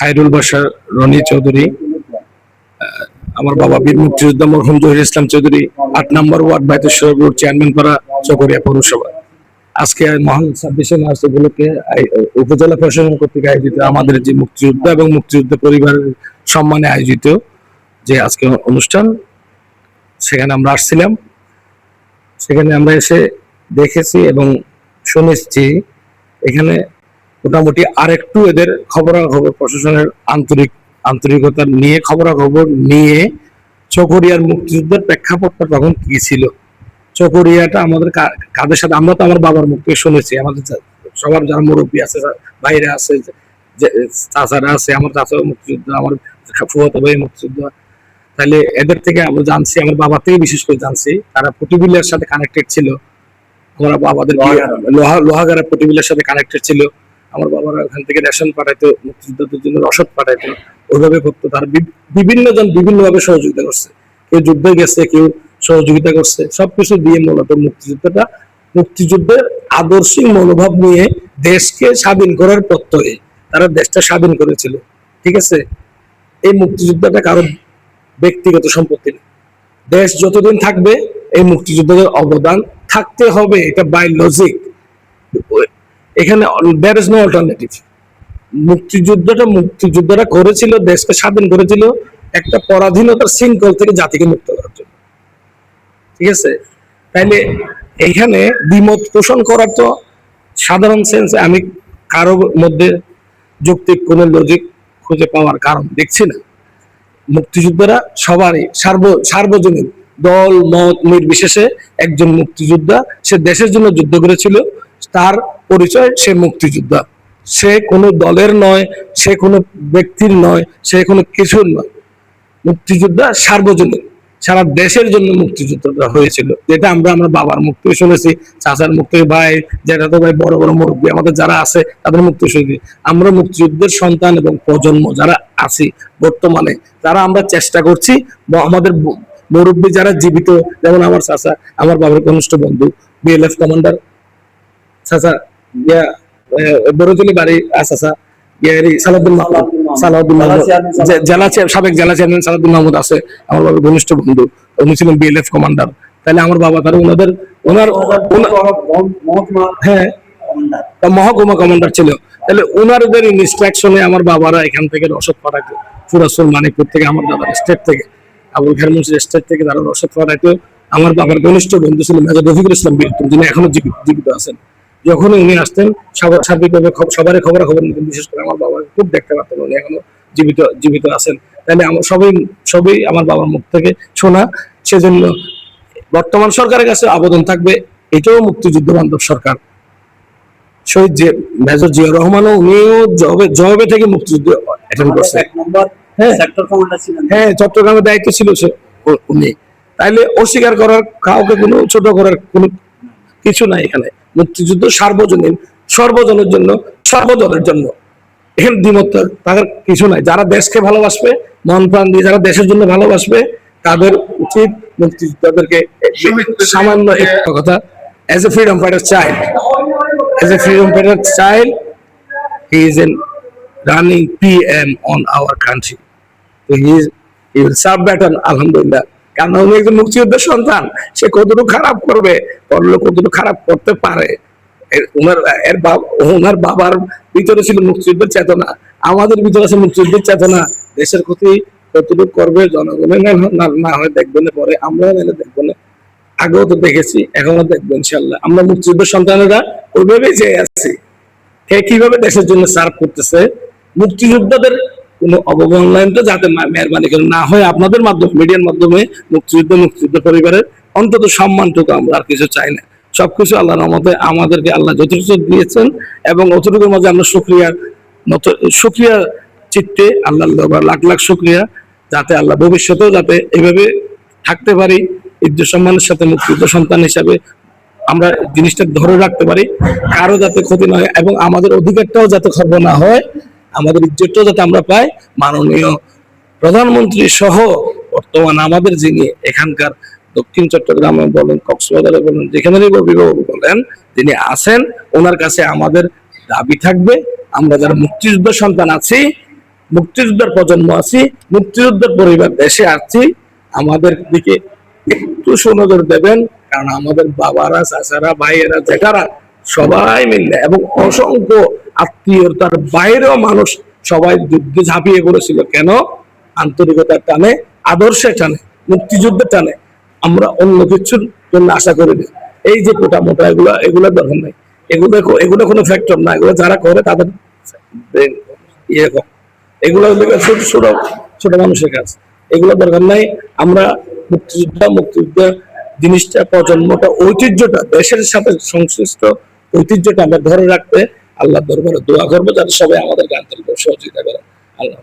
খায়রুল বাশার রনি চৌধুরী, আমার বাবা বীর মুক্তিযোদ্ধা মরহুম জহির ইসলাম চৌধুরী, ৮ নম্বর ওয়ার্ড বাইতেশ্বর রোড, চেয়ারম্যান পাড়া, চকরিয়া পৌরসভা। আজকে মহান 26শে মার্চ উপলক্ষে উপজেলা প্রশাসন কর্তৃক আয়োজিত আমাদের যে মুক্তিযোদ্ধা এবং মুক্তিযোদ্ধা পরিবারের সম্মানে আয়োজিত যে আজকে অনুষ্ঠান, সেখানে আমরা আসছিলাম। সেখানে আমরা এসে দেখেছি এবং শুনেছি এখানে মোটামুটি আরেকটু এদের খবরাখবর, প্রশাসনের আন্তরিকতা নিয়ে খবরাখবর নিয়ে চকরিয়ার মুক্তিযুদ্ধের প্রেক্ষাপটটা তখন কি ছিল, চকরিয়াটা আমাদের কাদের সাথে, আমরা তো আমার বাবার মুখ থেকে শুনেছি, আমাদের সবার যারা মুরব্বী আছে, বাইরে আছে, চাচারা আছে, আমার চাচা মুক্তিযুদ্ধ, আমার ফুফাতো ভাই মুক্তিযুদ্ধ, তাহলে এদের থেকে আমরা জানছি, আমার বাবা থেকে বিশেষ করে জানছি তারা পটিবিলের সাথে কানেক্টেড ছিল। আমরা বাবাদের লোহাগাড়া পটিবিলের সাথে কানেক্টেড ছিল। আমার বাবারা ওখান থেকে রেশন পাঠাইতো, মুক্তিযোদ্ধাদের জন্য রসদ পাঠাইতো, ওইভাবে করতো। তার বিভিন্ন জন বিভিন্ন ভাবে সহযোগিতা করছে, কেউ যুদ্ধে গেছে, কেউ সহযোগিতা করছে, সবকিছু দিয়ে মূলত মুক্তিযুদ্ধের আদর্শিক মনোভাব নিয়ে দেশকে স্বাধীন করার প্রত্যয়ে তারা দেশটা স্বাধীন করেছিল। ঠিক আছে, এই মুক্তিযুদ্ধটা কারো ব্যক্তিগত সম্পত্তি না। দেশ যতদিন থাকবে এই মুক্তিযোদ্ধাদের অবদান থাকতে হবে, এটা বাই লজিক। এখানে দেয়ার ইজ নো অল্টারনেটিভ। মুক্তিযোদ্ধারা করেছিল, দেশকে স্বাধীন করেছিল একটা পরাধীনতার শৃঙ্খল থেকে জাতিকে মুক্ত করার জন্য। ঠিক আছে, তাইলে এখানে দ্বিমত পোষণ করার তো সাধারণ সেন্সে আমি কারোর মধ্যে যৌক্তিক কোন লজিক খুঁজে পাওয়ার কারণ দেখছি না। মুক্তিযোদ্ধারা সবারই সার্বজনীন, দল মত নির্বিশেষে একজন মুক্তিযোদ্ধা, সে দেশের জন্য যুদ্ধ করেছিল, তার পরিচয় সে মুক্তিযোদ্ধা। সে কোনো দলের নয়, সে কোনো ব্যক্তির নয়, সে কোনো কিছুর নয়। মুক্তিযোদ্ধা সার্বজনীন, সারা দেশের জন্য মুক্তিযুদ্ধটা হয়েছিল, যেটা আমরা আমার বাবার মুখ থেকে শুনেছি, চাচার মুখ থেকে, ভাই জ্যাঠাতো ভাই, বড় বড় মুরব্বী আমাদের যারা আছে তাদের মুখ থেকে শুনেছি। আমরা মুক্তিযুদ্ধের সন্তান এবং প্রজন্ম যারা আছি বর্তমানে, যারা আমরা চেষ্টা করছি, আমাদের মুরব্বী যারা জীবিত, যেমন আমার চাচা, আমার বাবার ঘনিষ্ঠ বন্ধু, বিএলএফ কমান্ডার চাচা, বড়জলি বাড়ি চাচা সালাউদ্দিন মাহমুদ, সাবেক জেলা চেয়ারম্যান সালাউদ্দিন মাহমুদ আছে আমার বাবার ঘনিষ্ঠ বন্ধু, উনি ছিলেন বিএলএফ কমান্ডার। তাহলে আমার বাবা তারা হ্যাঁ মহকুমা কমান্ডার ছিল। তাহলে ওনাদের ইনস্ট্রাকশনে আমার বাবারা এখান থেকে রসদ পাঠাইতো, ফুরাসুর মানিকপুর থেকে, আমার দাদার স্টেট থেকে, আবুল খায়ের মুন্সির স্টেট থেকে তারা রসদ পাঠাইতো। আমার বাবার ঘনিষ্ঠ বন্ধু ছিল মেজর রফিকুল ইসলাম বীরত্তম, যিনি এখনো জীবিত আছেন। যখন উনি আসতেন সার্বিকভাবে সবারই খবরাখবর নিতেন, বিশেষ করে আমার বাবা খুব দেখতে পারতেন, উনি এখনো জীবিত আছেন। তাহলে আমার সবই আমার বাবার মুখ থেকে শোনা। সেজন্য বর্তমান সরকারের কাছে আবেদন থাকবে, এটাও মুক্তিযুদ্ধ বান্ধব সরকার। শহীদ যে মেজর জিয়াউর রহমানও উনিও জবে থেকে মুক্তিযুদ্ধ অ্যাটেন্ড করছে। হ্যাঁ, চট্টগ্রামের দায়িত্ব ছিল উনি। তাইলে অস্বীকার করার, কাউকে কোনো ছোট করার কোনো কিছু নাই এখানে। মুক্তিযুদ্ধ সার্বজনীন, সর্বজনের জন্য, সর্বদলের জন্য। এখানে দ্বিমত তাদের কিছু নাই। যারা দেশকে ভালোবাসবে, মন প্রাণ দিয়ে যারা দেশের জন্য ভালোবাসবে, তাদের উচিত মুক্তিযোদ্ধাদেরকে সামান্য একটা কথা, as a freedom fighter child, he is in running PM on our country, so he will serve better, alhamdulillah. কারণ উনি একজন মুক্তিযোদ্ধার সন্তান, সে কতটুকু খারাপ করবে, করলে কতটুকু খারাপ করতে পারে। ওনার বাবার ভিতরে ছিল মুক্তিযুদ্ধের চেতনা, আমাদের ভিতরে আছে মুক্তিযুদ্ধের চেতনা। দেশের ক্ষতি কতটুকু করবে জনগণের না হয় দেখবেন, পরে আমরাও মেলে দেখবো না, আগেও তো দেখেছি, এখনো দেখবো ইনশাল্লাহ। আমরা মুক্তিযুদ্ধের সন্তানেরা ওইভাবেই যে আছি, কে কিভাবে দেশের জন্য সার্ভ করতেছে। মুক্তিযোদ্ধাদের কোনো অবমূল্যায়নটা যাতে মেহরবানি করে না হয় আপনাদের মাধ্যমে, মিডিয়ার মাধ্যমে, মুক্তিযুদ্ধ পরিবারের অন্তত সম্মানটুকু আমরা আর কিছু চাই না। সবকিছু আল্লাহর রহমতে আমাদেরকে আল্লাহ যথেষ্ট দিয়েছেন, এবং অতটুকুর মাঝে আমরা শুকরিয়া চিত্তে আল্লাহ লাখ লাখ শুকরিয়া, যাতে আল্লাহ ভবিষ্যতেও যাতে এইভাবে থাকতে পারি, ইজ্জত সম্মানের সাথে মুক্তিযুদ্ধ সন্তান হিসাবে আমরা জিনিসটা ধরে রাখতে পারি, কারো যাতে ক্ষতি না হয়, এবং আমাদের অধিকারটাও যাতে খর্ব না হয়, আমাদের ইজ্জতটাও যাতে আমরা পাই। মাননীয় প্রধানমন্ত্রী সহ বর্তমান আমাদের যিনি এখানকার দক্ষিণ চট্টগ্রামে বলেন, কক্সবাজারে বলেন, যেখানে বলেন, যিনি আছেন, ওনার কাছে আমাদের দাবি থাকবে, আমরা যারা মুক্তিযুদ্ধ সন্তান আছি, মুক্তিযোদ্ধার প্রজন্ম আছি, মুক্তিযোদ্ধার পরিবার দেশে আছি, আমাদের দিকে একটু সুনজর দেবেন। কারণ আমাদের বাবারা, চাচারা, ভাইয়েরা, জেঠারা সবাই মিলে এবং অসংখ্য আত্মীয়তার বাইরেও মানুষ সবাই যুদ্ধে ঝাঁপিয়ে পড়েছিল। কেন? আন্তরিকতার টানে, আদর্শের টানে, মুক্তিযুদ্ধের টানে। আমরা অন্য কিছুর জন্য আশা করি না। এই যে কোটা মোটা এগুলো দরকার নাই, এগুলো কোনো ফ্যাক্টর না। এগুলো যারা করে তাদের ইয়ে কম, এগুলো ছোট ছোট ছোট মানুষের কাজ, এগুলো দরকার নাই। আমরা মুক্তিযুদ্ধ জিনিসটা, প্রজন্মটা, ঐতিহ্যটা, দেশের সাথে সংশ্লিষ্ট ঐতিহ্যটা আমরা ধরে রাখতে আল্লাহর দরবারে দোয়া করবো, যাতে সবাই আমাদেরকে আন্তরিক সহযোগিতা করে। আল্লাহ।